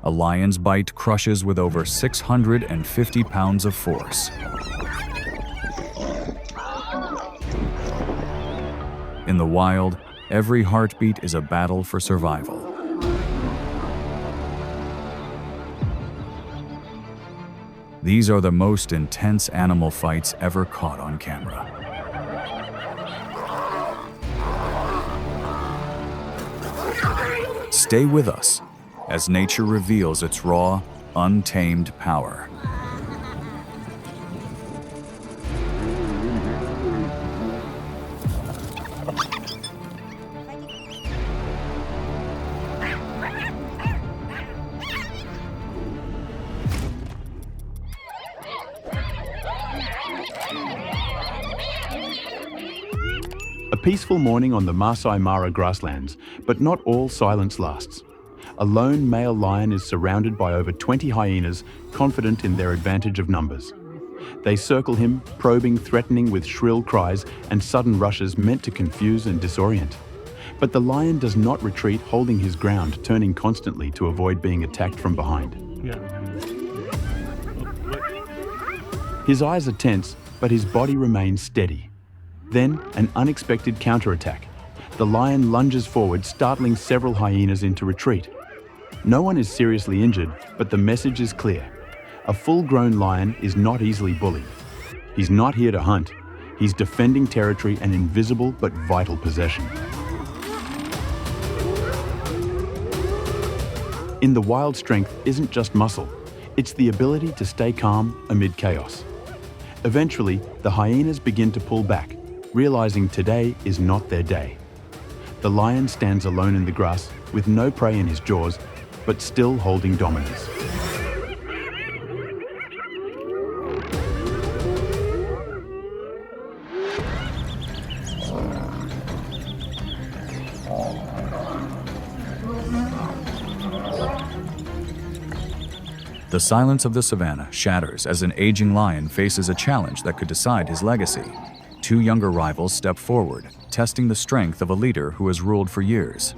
A lion's bite crushes with over 650 pounds of force. In the wild, every heartbeat is a battle for survival. These are the most intense animal fights ever caught on camera. Stay with us as nature reveals its raw, untamed power. A peaceful morning on the Masai Mara grasslands, but not all silence lasts. A lone male lion is surrounded by over 20 hyenas, confident in their advantage of numbers. They circle him, probing, threatening with shrill cries and sudden rushes meant to confuse and disorient. But the lion does not retreat, holding his ground, turning constantly to avoid being attacked from behind. His eyes are tense, but his body remains steady. Then, an unexpected counterattack. The lion lunges forward, startling several hyenas into retreat. No one is seriously injured, but the message is clear. A full-grown lion is not easily bullied. He's not here to hunt. He's defending territory, an invisible but vital possession. In the wild, strength isn't just muscle. It's the ability to stay calm amid chaos. Eventually, the hyenas begin to pull back, realizing today is not their day. The lion stands alone in the grass, with no prey in his jaws, but still holding dominance. The silence of the savanna shatters as an aging lion faces a challenge that could decide his legacy. Two younger rivals step forward, testing the strength of a leader who has ruled for years.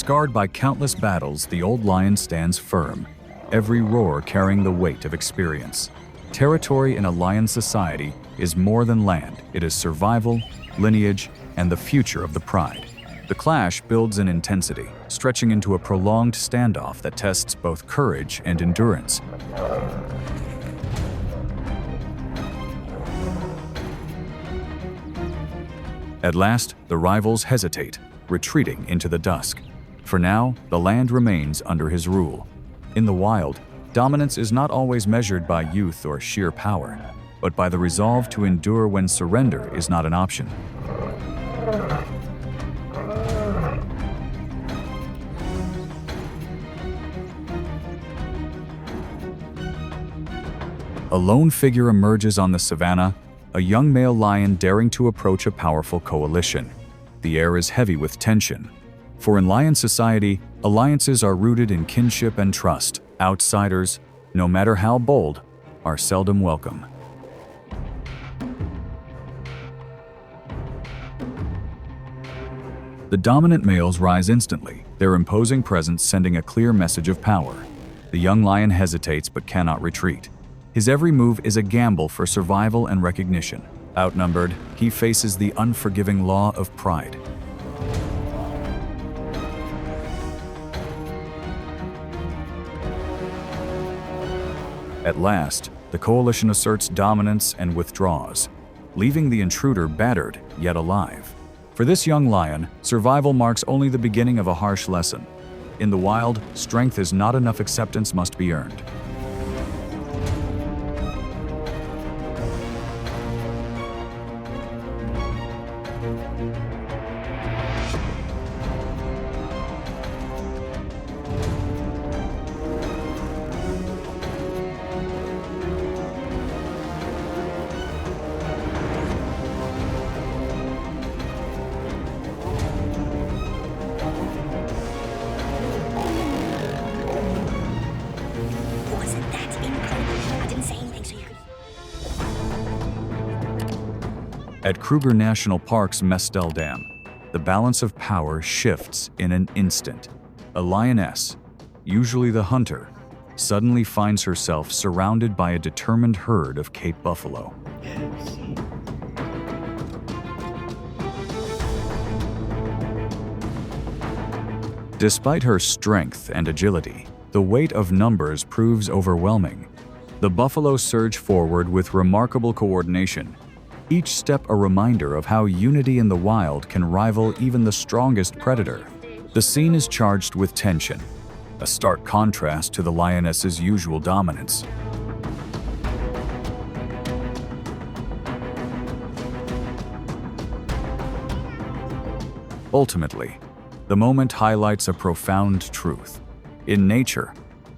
Scarred by countless battles, the old lion stands firm, every roar carrying the weight of experience. Territory in a lion society is more than land. It is survival, lineage, and the future of the pride. The clash builds in intensity, stretching into a prolonged standoff that tests both courage and endurance. At last, the rivals hesitate, retreating into the dusk. For now, the land remains under his rule. In the wild, dominance is not always measured by youth or sheer power, but by the resolve to endure when surrender is not an option. A lone figure emerges on the savanna, a young male lion daring to approach a powerful coalition. The air is heavy with tension. For in lion society, alliances are rooted in kinship and trust. Outsiders, no matter how bold, are seldom welcome. The dominant males rise instantly, their imposing presence sending a clear message of power. The young lion hesitates but cannot retreat. His every move is a gamble for survival and recognition. Outnumbered, he faces the unforgiving law of pride. At last, the coalition asserts dominance and withdraws, leaving the intruder battered yet alive. For this young lion, survival marks only the beginning of a harsh lesson. In the wild, strength is not enough, acceptance must be earned. At Kruger National Park's Mestel Dam, the balance of power shifts in an instant. A lioness, usually the hunter, suddenly finds herself surrounded by a determined herd of Cape buffalo. Despite her strength and agility, the weight of numbers proves overwhelming. The buffalo surge forward with remarkable coordination, each step a reminder of how unity in the wild can rival even the strongest predator. The scene is charged with tension, a stark contrast to the lioness's usual dominance. Ultimately, the moment highlights a profound truth. In nature,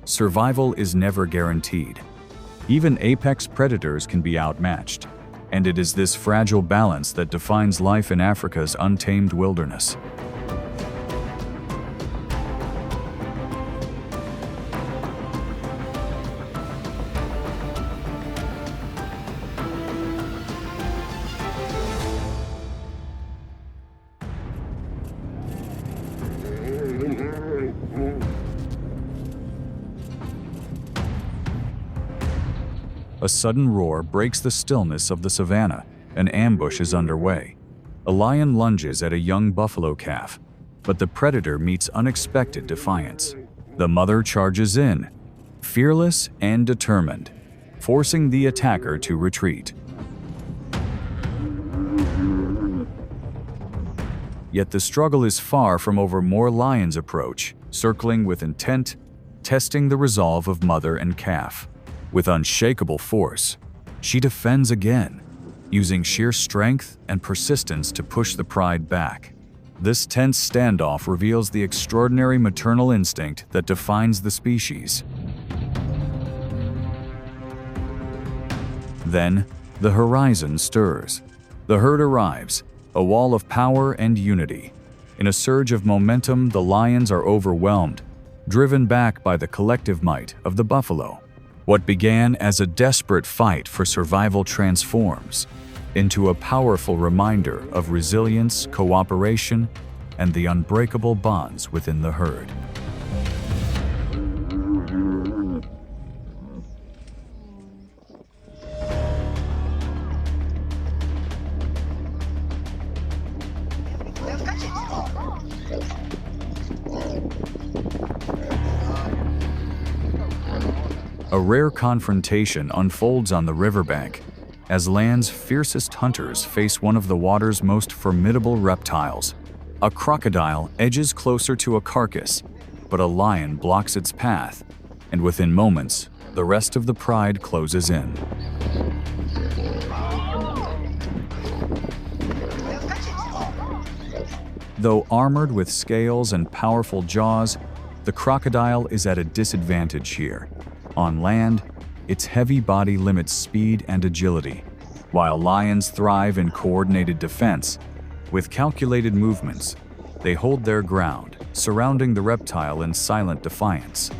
survival is never guaranteed. Even apex predators can be outmatched, and it is this fragile balance that defines life in Africa's untamed wilderness. A sudden roar breaks the stillness of the savanna. An ambush is underway. A lion lunges at a young buffalo calf, but the predator meets unexpected defiance. The mother charges in, fearless and determined, forcing the attacker to retreat. Yet the struggle is far from over. More lions approach, circling with intent, testing the resolve of mother and calf. With unshakable force, she defends again, using sheer strength and persistence to push the pride back. This tense standoff reveals the extraordinary maternal instinct that defines the species. Then, the horizon stirs. The herd arrives, a wall of power and unity. In a surge of momentum, the lions are overwhelmed, driven back by the collective might of the buffalo. What began as a desperate fight for survival transforms into a powerful reminder of resilience, cooperation, and the unbreakable bonds within the herd. A rare confrontation unfolds on the riverbank as land's fiercest hunters face one of the water's most formidable reptiles. A crocodile edges closer to a carcass, but a lion blocks its path, and within moments, the rest of the pride closes in. Though armored with scales and powerful jaws, the crocodile is at a disadvantage here. On land, its heavy body limits speed and agility, while lions thrive in coordinated defense. With calculated movements, they hold their ground, surrounding the reptile in silent defiance.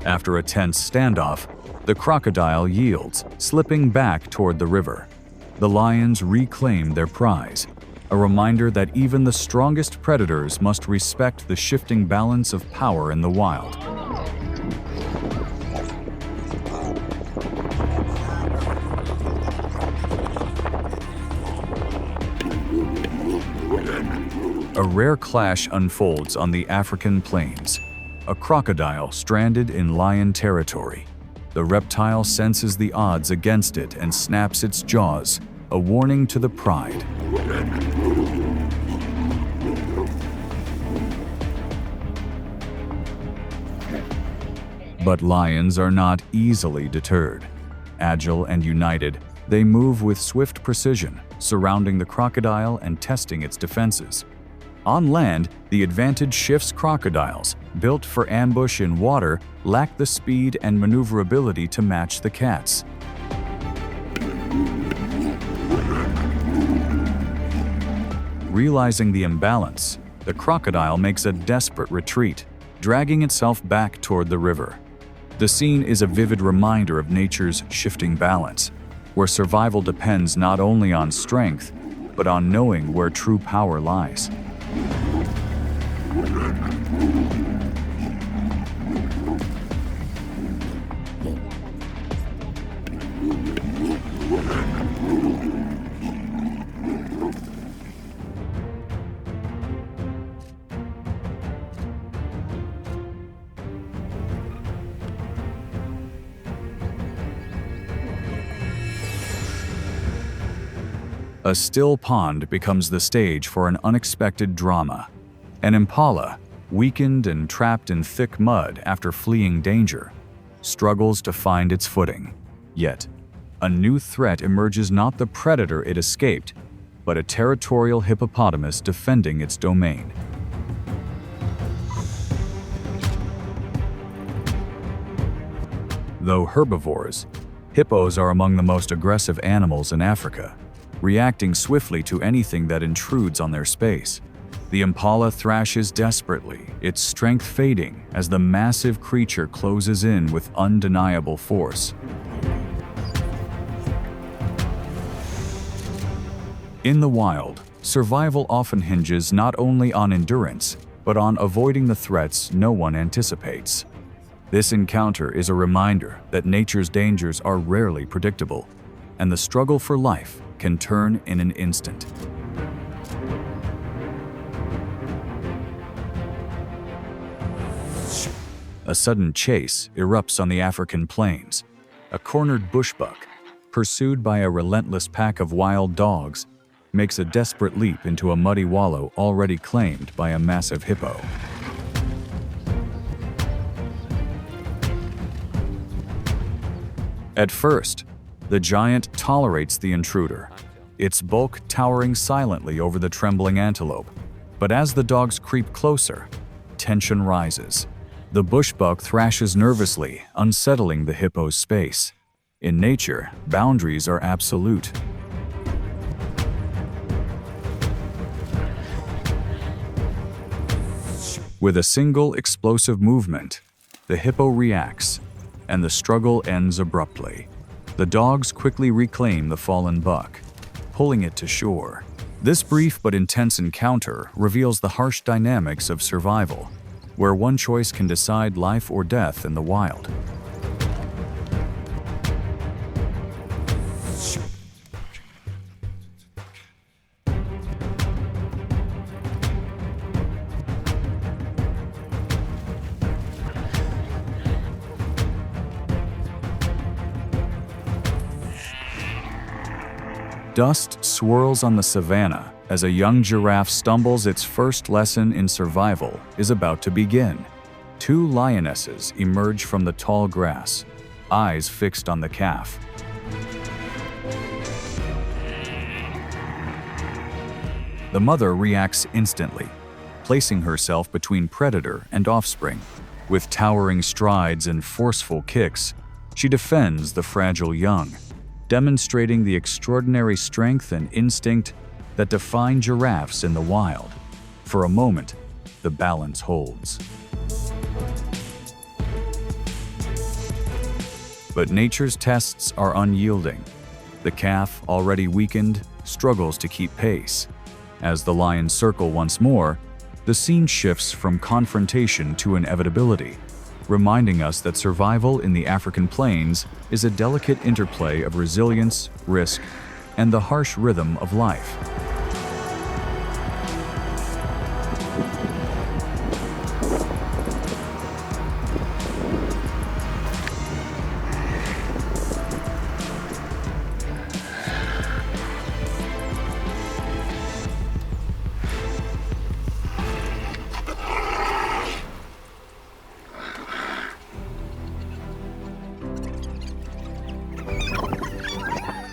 After a tense standoff, the crocodile yields, slipping back toward the river. The lions reclaim their prize, a reminder that even the strongest predators must respect the shifting balance of power in the wild. A rare clash unfolds on the African plains. A crocodile stranded in lion territory. The reptile senses the odds against it and snaps its jaws, a warning to the pride. But lions are not easily deterred. Agile and united, they move with swift precision, surrounding the crocodile and testing its defenses. On land, the advantage shifts. Crocodiles, built for ambush in water, lack the speed and maneuverability to match the cats. Realizing the imbalance, the crocodile makes a desperate retreat, dragging itself back toward the river. The scene is a vivid reminder of nature's shifting balance, where survival depends not only on strength, but on knowing where true power lies. A still pond becomes the stage for an unexpected drama. An impala, weakened and trapped in thick mud after fleeing danger, struggles to find its footing. Yet, a new threat emerges, not the predator it escaped, but a territorial hippopotamus defending its domain. Though herbivores, hippos are among the most aggressive animals in Africa, reacting swiftly to anything that intrudes on their space. The impala thrashes desperately, its strength fading as the massive creature closes in with undeniable force. In the wild, survival often hinges not only on endurance, but on avoiding the threats no one anticipates. This encounter is a reminder that nature's dangers are rarely predictable, and the struggle for life can turn in an instant. A sudden chase erupts on the African plains. A cornered bushbuck, pursued by a relentless pack of wild dogs, makes a desperate leap into a muddy wallow already claimed by a massive hippo. At first, the giant tolerates the intruder, its bulk towering silently over the trembling antelope. But as the dogs creep closer, tension rises. The bushbuck thrashes nervously, unsettling the hippo's space. In nature, boundaries are absolute. With a single explosive movement, the hippo reacts, and the struggle ends abruptly. The dogs quickly reclaim the fallen buck, pulling it to shore. This brief but intense encounter reveals the harsh dynamics of survival, where one choice can decide life or death in the wild. Dust swirls on the savanna as a young giraffe stumbles. Its first lesson in survival is about to begin. Two lionesses emerge from the tall grass, eyes fixed on the calf. The mother reacts instantly, placing herself between predator and offspring. With towering strides and forceful kicks, she defends the fragile young, demonstrating the extraordinary strength and instinct that define giraffes in the wild. For a moment, the balance holds. But nature's tests are unyielding. The calf, already weakened, struggles to keep pace. As the lions circle once more, the scene shifts from confrontation to inevitability, reminding us that survival in the African plains is a delicate interplay of resilience, risk, and the harsh rhythm of life.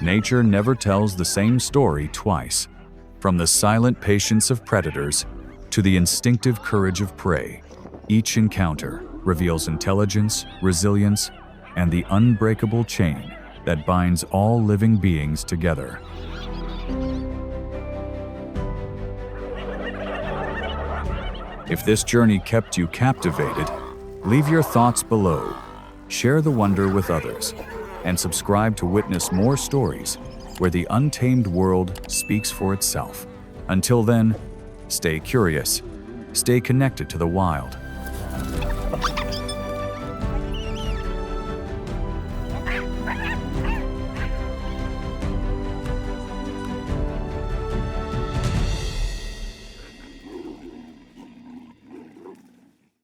Nature never tells the same story twice. From the silent patience of predators to the instinctive courage of prey, each encounter reveals intelligence, resilience, and the unbreakable chain that binds all living beings together. If this journey kept you captivated, leave your thoughts below. share the wonder with others, and subscribe to witness more stories where the untamed world speaks for itself. Until then, stay curious, stay connected to the wild.